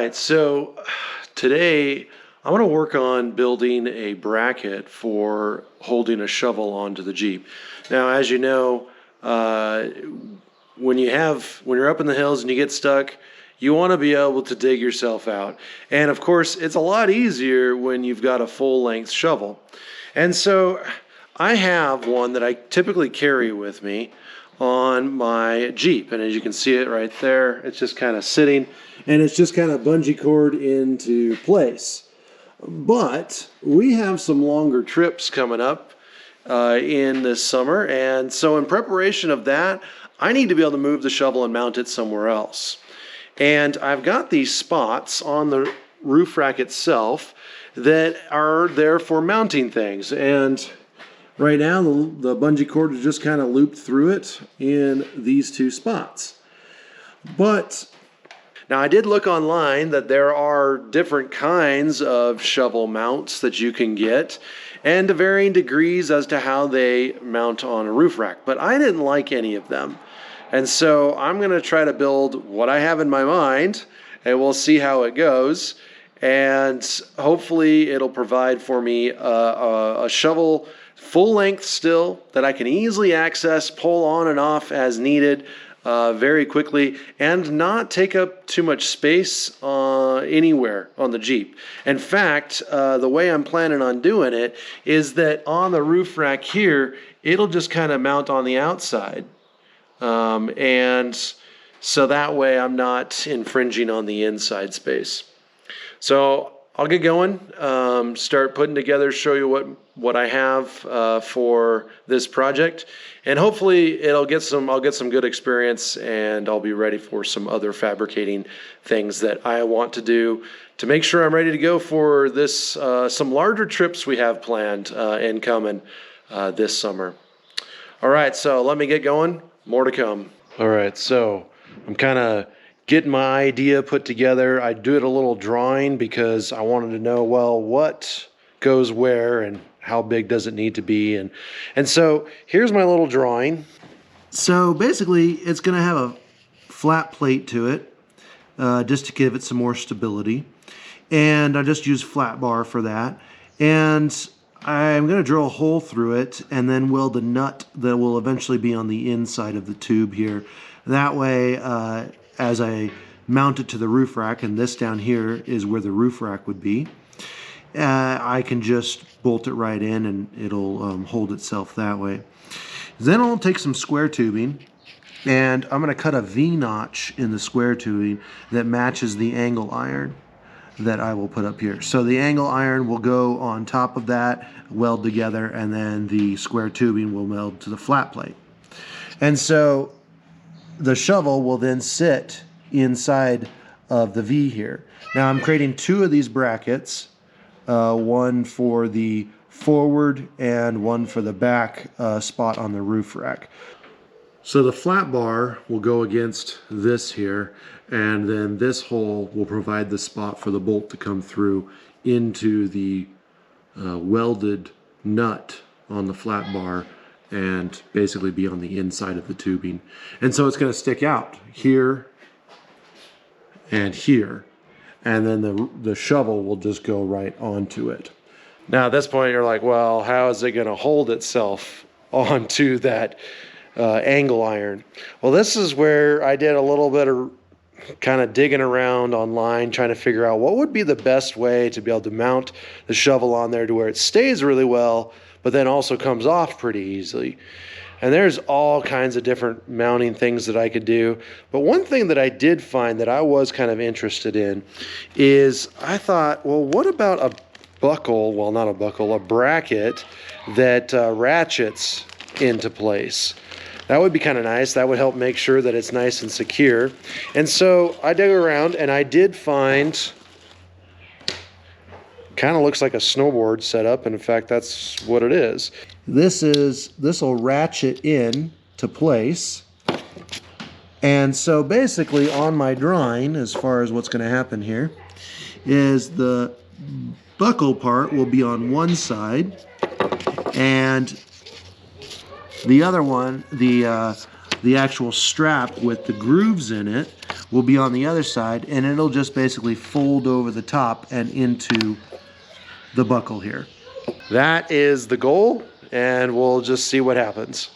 right, so today I'm going to work on building a bracket for holding a shovel onto the Jeep. Now, as you know, when you're up in the hills and you get stuck, you want to be able to dig yourself out. And of course, it's a lot easier when you've got a full-length shovel. And so I have one that I typically carry with me on my Jeep. And as you can see it right there, it's just kind of sitting, and it's just kind of bungee cord into place. But we have some longer trips coming up in this summer, and so in preparation of that, I need to be able to move the shovel and mount it somewhere else. And I've got these spots on the roof rack itself that are there for mounting things. And right now, the bungee cord is just kind of looped through it in these two spots. But now I did look online that there are different kinds of shovel mounts that you can get, and to varying degrees as to how they mount on a roof rack. But I didn't like any of them. And so I'm going to try to build what I have in my mind, and we'll see how it goes. And hopefully it'll provide for me a shovel full length still that I can easily access, pull on and off as needed very quickly, and not take up too much space anywhere on the Jeep. In fact, the way I'm planning on doing it is that on the roof rack here, it'll just kind of mount on the outside. And so that way I'm not infringing on the inside space. So I'll get going, start putting together, show you what I have for this project, and hopefully I'll get some good experience, and I'll be ready for some other fabricating things that I want to do to make sure I'm ready to go for this some larger trips we have planned and coming this summer. All right, so let me get going. More to come. All right, so I'm kind of getting my idea put together. I did a little drawing because I wanted to know, well, what goes where and how big does it need to be? And so here's my little drawing. So basically it's going to have a flat plate to it just to give it some more stability. And I just use flat bar for that. And I'm going to drill a hole through it and then weld a nut that will eventually be on the inside of the tube here. That way, as I mount it to the roof rack, and this down here is where the roof rack would be, I can just bolt it right in and it'll hold itself that way. Then I'll take some square tubing, and I'm going to cut a V-notch in the square tubing that matches the angle iron that I will put up here. So the angle iron will go on top of that, weld together, and then the square tubing will weld to the flat plate. And so the shovel will then sit inside of the V here. Now I'm creating two of these brackets, one for the forward and one for the back spot on the roof rack. So the flat bar will go against this here, and then this hole will provide the spot for the bolt to come through into the welded nut on the flat bar and basically be on the inside of the tubing. And so it's going to stick out here and here, and then the shovel will just go right onto it. Now at this point you're like, well, how is it going to hold itself onto that angle iron? Well, this is where I did a little bit of kind of digging around online, trying to figure out what would be the best way to be able to mount the shovel on there to where it stays really well, but then also comes off pretty easily. And there's all kinds of different mounting things that I could do. But one thing that I did find that I was kind of interested in is I thought, well, what about a buckle, well, not a buckle, a bracket that ratchets into place? That would be kind of nice. That would help make sure that it's nice and secure. And so I dug around and I did find, kind of looks like a snowboard setup, and in fact that's what it is. This will ratchet in to place. And so basically on my drawing, as far as what's going to happen here, is the buckle part will be on one side, and the other one, the actual strap with the grooves in it, will be on the other side, and it'll just basically fold over the top and into the buckle here. That is the goal, and we'll just see what happens.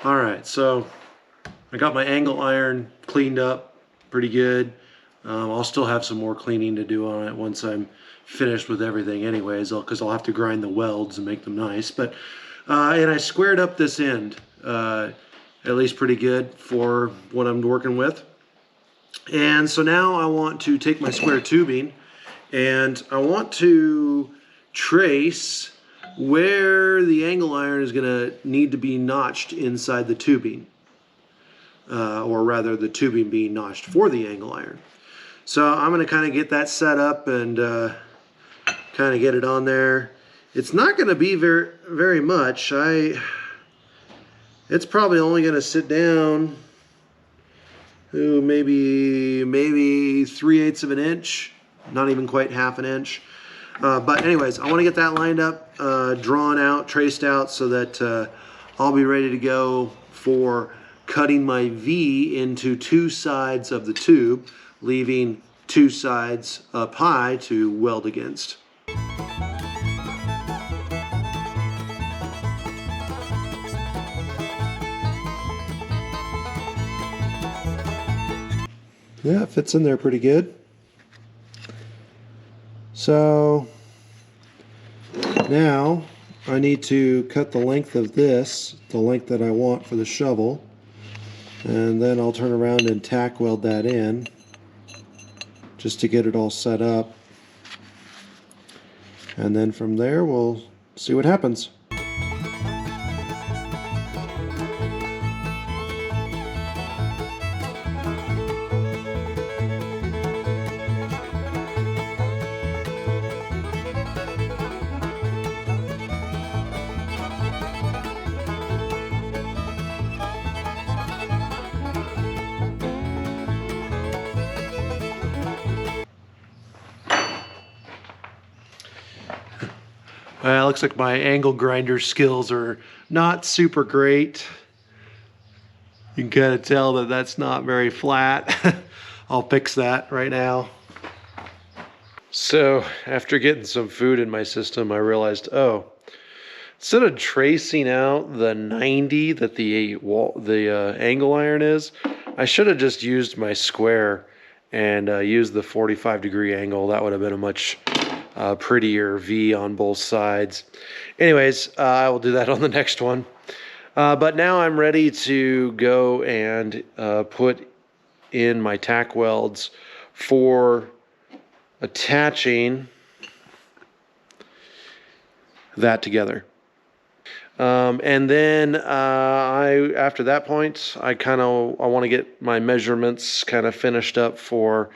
All right, so I got my angle iron cleaned up pretty good. I'll still have some more cleaning to do on it once I'm finished with everything anyways, because I'll have to grind the welds and make them nice. But and I squared up this end at least pretty good for what I'm working with. And so now I want to take my square tubing and I want to trace where the angle iron is going to need to be notched inside the tubing, or rather the tubing being notched for the angle iron. So I'm going to kind of get that set up and kind of get it on there. It's not going to be very much. It's probably only going to sit down maybe 3/8 of an inch, not even quite half an inch. But anyways, I want to get that lined up, drawn out, traced out, so that I'll be ready to go for cutting my V into two sides of the tube, leaving two sides up high to weld against. Yeah, it fits in there pretty good. So now I need to cut the length of this, the length that I want for the shovel, and then I'll turn around and tack weld that in just to get it all set up. And then from there we'll see what happens. Well, it looks like my angle grinder skills are not super great. You can kind of tell that that's not very flat. I'll fix that right now. So after getting some food in my system, I realized, oh, instead of tracing out the 90 that the angle iron is, I should have just used my square and used the 45-degree angle. That would have been a much prettier V on both sides. Anyways, I will do that on the next one. But now I'm ready to go and put in my tack welds for attaching that together. And then after that point, I want to get my measurements kind of finished up for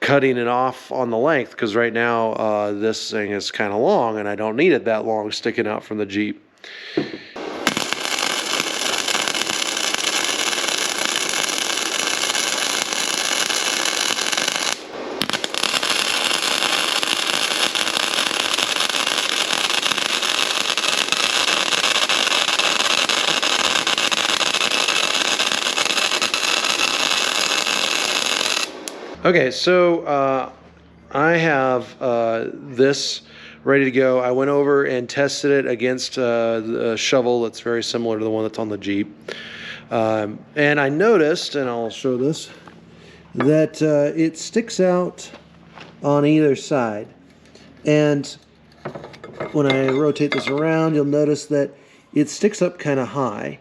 cutting it off on the length, because right now this thing is kind of long and I don't need it that long sticking out from the Jeep. Okay, so I have this ready to go. I went over and tested it against a shovel that's very similar to the one that's on the Jeep. And I noticed, and I'll show this, that it sticks out on either side. And when I rotate this around, you'll notice that it sticks up kind of high.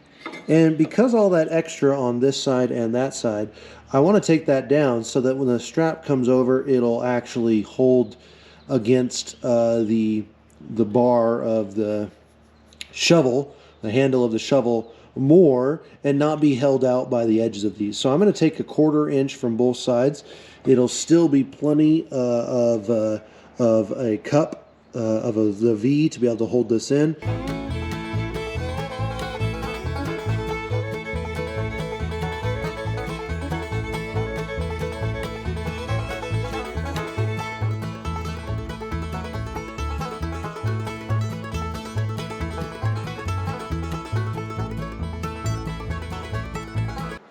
And because all that extra on this side and that side, I want to take that down so that when the strap comes over, it'll actually hold against the bar of the shovel the handle of the shovel more and not be held out by the edges of these. So I'm going to take a 1/4 inch from both sides. It'll still be plenty of a cup of the V to be able to hold this in.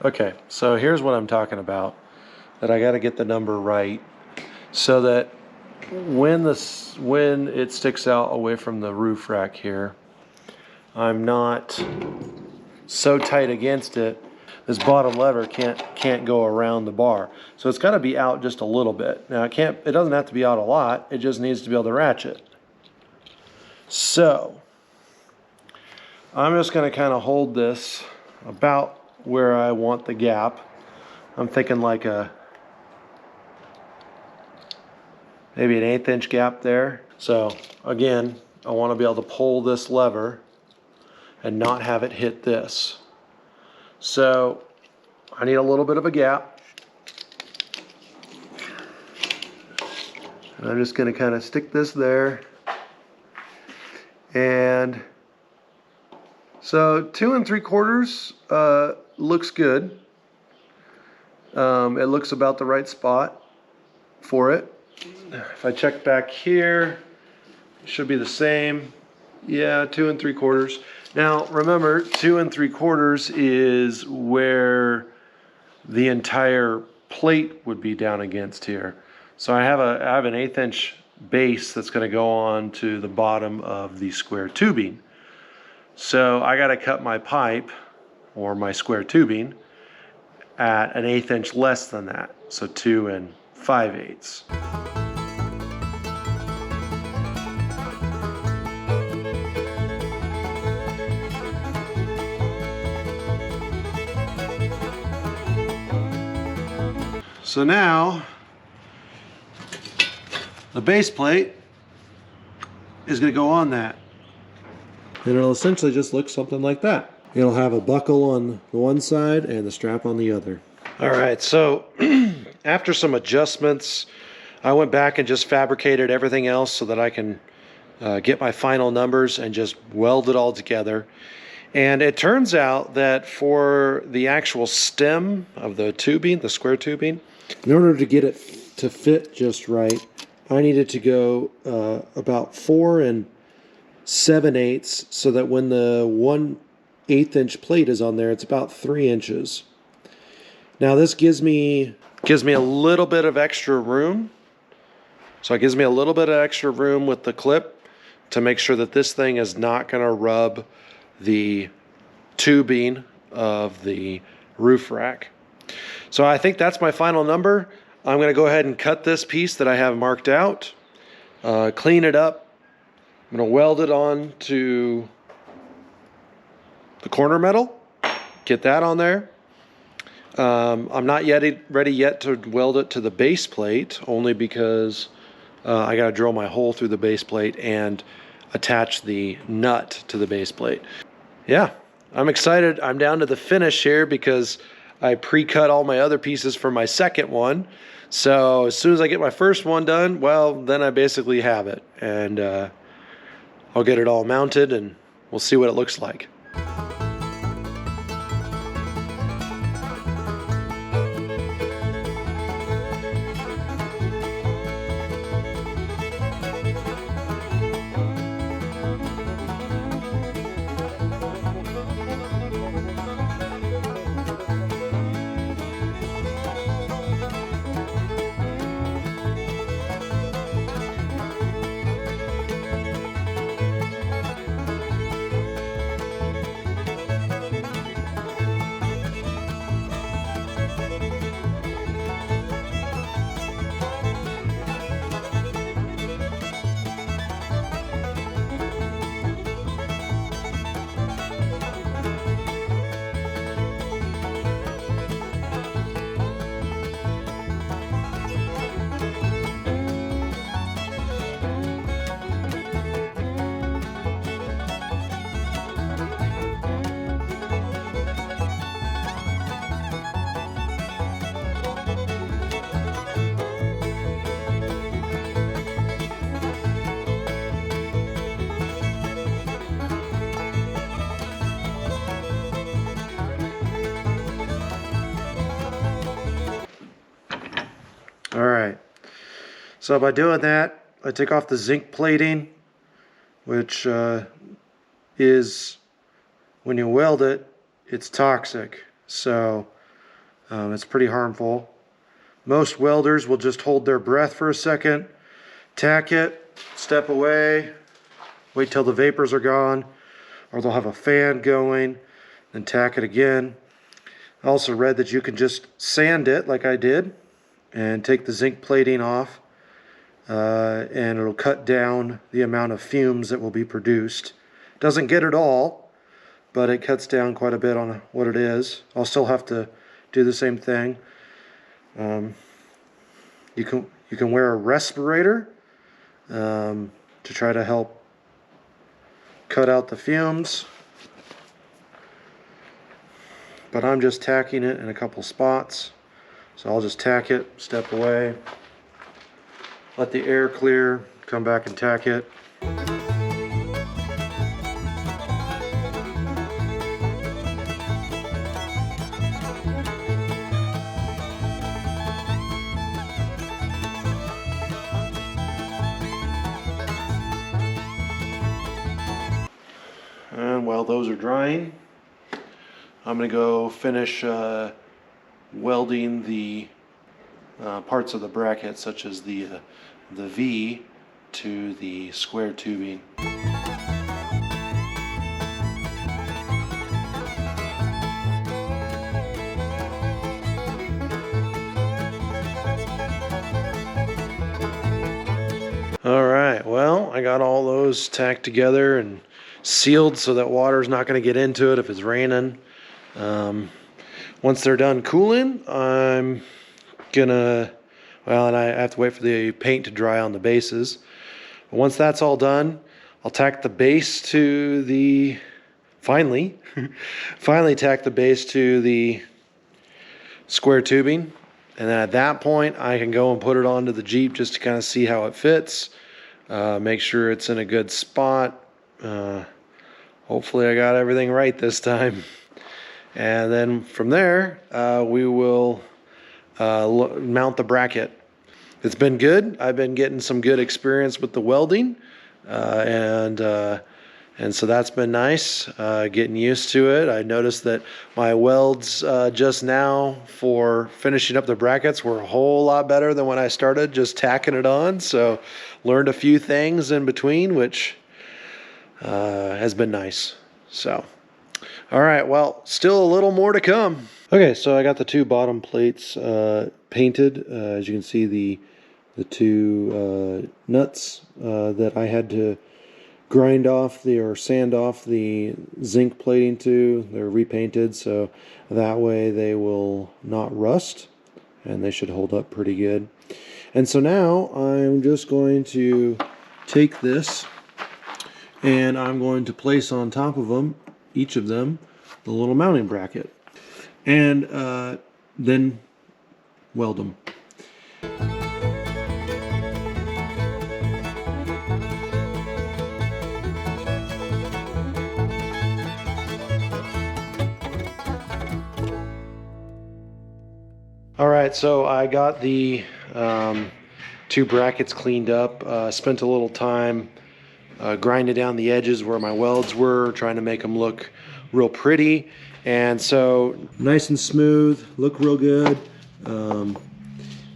Okay, so here's what I'm talking about, that I got to get the number right so that when it sticks out away from the roof rack here, I'm not so tight against it. This bottom lever can't go around the bar. So it's got to be out just a little bit. Now it doesn't have to be out a lot, it just needs to be able to ratchet. So I'm just going to kind of hold this about where I want the gap. I'm thinking like maybe an 1/8 inch gap there. So again, I want to be able to pull this lever and not have it hit this. So I need a little bit of a gap. And I'm just going to kind of stick this there. And so 2 3/4 looks good. It looks about the right spot for it. If I check back here, it should be the same. Yeah, 2 3/4. Now remember, 2 3/4 is where the entire plate would be down against here. So I have an 1/8 inch base that's going to go on to the bottom of the square tubing. So I got to cut my pipe or my square tubing at an 1/8 inch less than that. So 2 5/8. So now the base plate is going to go on that. And it'll essentially just look something like that. It'll have a buckle on the one side and the strap on the other. All right, so after some adjustments, I went back and just fabricated everything else so that I can get my final numbers and just weld it all together. And it turns out that for the actual stem of the tubing, the square tubing, in order to get it to fit just right, I needed to go about 4 7/8 so that when the 1/8 inch plate is on there, it's about 3 inches. Now this gives me a little bit of extra room. So it gives me a little bit of extra room with the clip to make sure that this thing is not going to rub the tubing of the roof rack. So I think that's my final number. I'm going to go ahead and cut this piece that I have marked out, clean it up. I'm going to weld it on to the corner metal, get that on there. I'm not ready yet to weld it to the base plate, only because I got to drill my hole through the base plate and attach the nut to the base plate. Yeah, I'm excited. I'm down to the finish here because I pre-cut all my other pieces for my second one. So as soon as I get my first one done, well, then I basically have it. And I'll get it all mounted and we'll see what it looks like. So by doing that, I take off the zinc plating, which is, when you weld it, it's toxic. So it's pretty harmful. Most welders will just hold their breath for a second, tack it, step away, wait till the vapors are gone, or they'll have a fan going, then tack it again. I also read that you can just sand it like I did and take the zinc plating off, and it'll cut down the amount of fumes that will be produced. Doesn't get it all, but it cuts down quite a bit on what it is. I'll still have to do the same thing. You can wear a respirator to try to help cut out the fumes, but I'm just tacking it in a couple spots. So I'll just tack it, step away, let the air clear, come back and tack it. And while those are drying, I'm going to go finish welding the parts of the bracket, such as the V to the square tubing. All right, well, I got all those tacked together and sealed so that water's not going to get into it if it's raining. Once they're done cooling, I'm gonna, well, and I have to wait for the paint to dry on the bases. But once that's all done, I'll tack the base to the, finally tack the base to the square tubing. And then at that point, I can go and put it onto the Jeep just to kind of see how it fits, make sure it's in a good spot. Hopefully I got everything right this time. And then from there, we will mount the bracket. It's been good. I've been getting some good experience with the welding, and so that's been nice, getting used to it. I noticed that my welds just now for finishing up the brackets were a whole lot better than when I started just tacking it on. So learned a few things in between, which has been nice. So, all right, well, still a little more to come. Okay, so I got the two bottom plates painted. As you can see, the two nuts that I had to grind off or sand off the zinc plating to, they're repainted, so that way they will not rust and they should hold up pretty good. And so now I'm just going to take this and I'm going to place on top of them, each of them, the little mounting bracket, and then weld them. All right, so I got the two brackets cleaned up, spent a little time grinding down the edges where my welds were, trying to make them look real pretty. And so nice and smooth, look real good.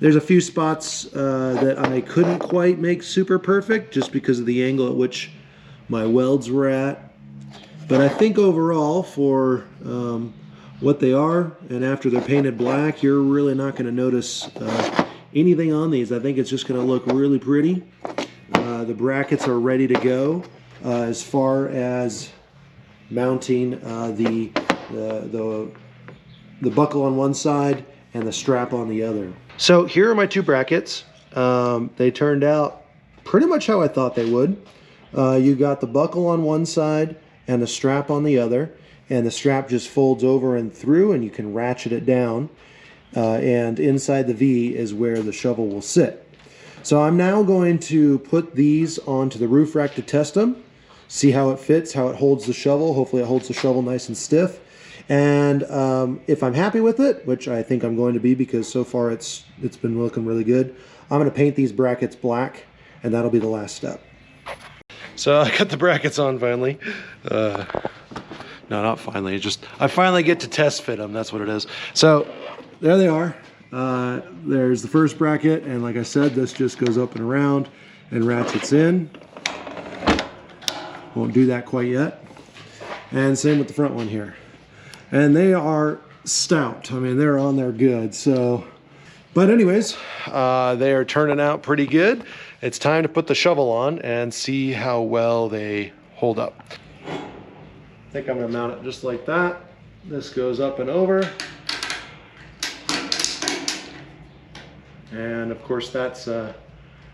There's a few spots that I couldn't quite make super perfect just because of the angle at which my welds were at. But I think overall for what they are, and after they're painted black, you're really not going to notice anything on these. I think it's just going to look really pretty. The brackets are ready to go as far as mounting the buckle on one side and the strap on the other. So here are my two brackets. They turned out pretty much how I thought they would. You got the buckle on one side and the strap on the other, and the strap just folds over and through and you can ratchet it down, and inside the V is where the shovel will sit. So I'm now going to put these onto the roof rack to test them, see how it fits, how it holds the shovel. Hopefully it holds the shovel nice and stiff. And if I'm happy with it, which I think I'm going to be because so far it's been looking really good, I'm going to paint these brackets black, and that'll be the last step. So I got the brackets on finally. No, not finally. I finally get to test fit them. That's what it is. So there they are. There's the first bracket, and like I said, this just goes up and around and ratchets in. Won't do that quite yet. And same with the front one here. And they are stout. I mean, they're on there good. So, but anyways, they are turning out pretty good. It's time to put the shovel on and see how well they hold up. I think I'm gonna mount it just like that. This goes up and over. And of course that's, I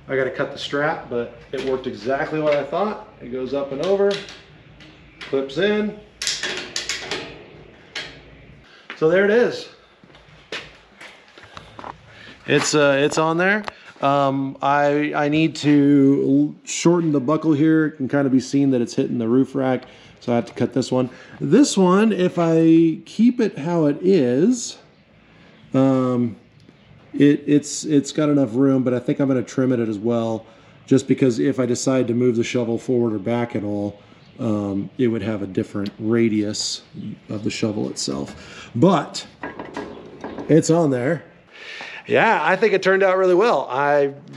gotta cut the strap, but it worked exactly what I thought. It goes up and over, clips in. So there it is. It's on there. I need to shorten the buckle here. It can kind of be seen that it's hitting the roof rack, so I have to cut this one. This one, if I keep it how it is, it's got enough room, but I think I'm going to trim it as well, just because if I decide to move the shovel forward or back at all, it would have a different radius of the shovel itself. But it's on there. Yeah, I think it turned out really well.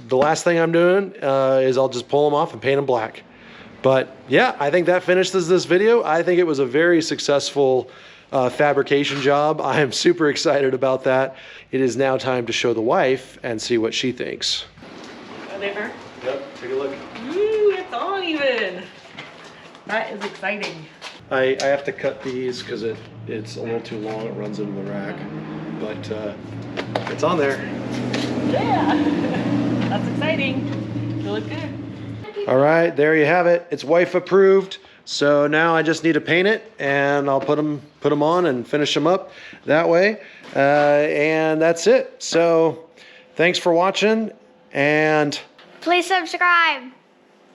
The last thing I'm doing is I'll just pull them off and paint them black. But yeah, I think that finishes this video. I think it was a very successful fabrication job. I am super excited about that. It is now time to show the wife and see what she thinks. Are they her? Yep, take a look. Ooh, it's on even. That is exciting. I have to cut these because it's a little too long. It runs into the rack. But it's on there. Yeah, that's exciting. You look good. All right, there you have it. It's wife approved. So now I just need to paint it, and I'll put them on and finish them up that way. And that's it. So thanks for watching, and please subscribe.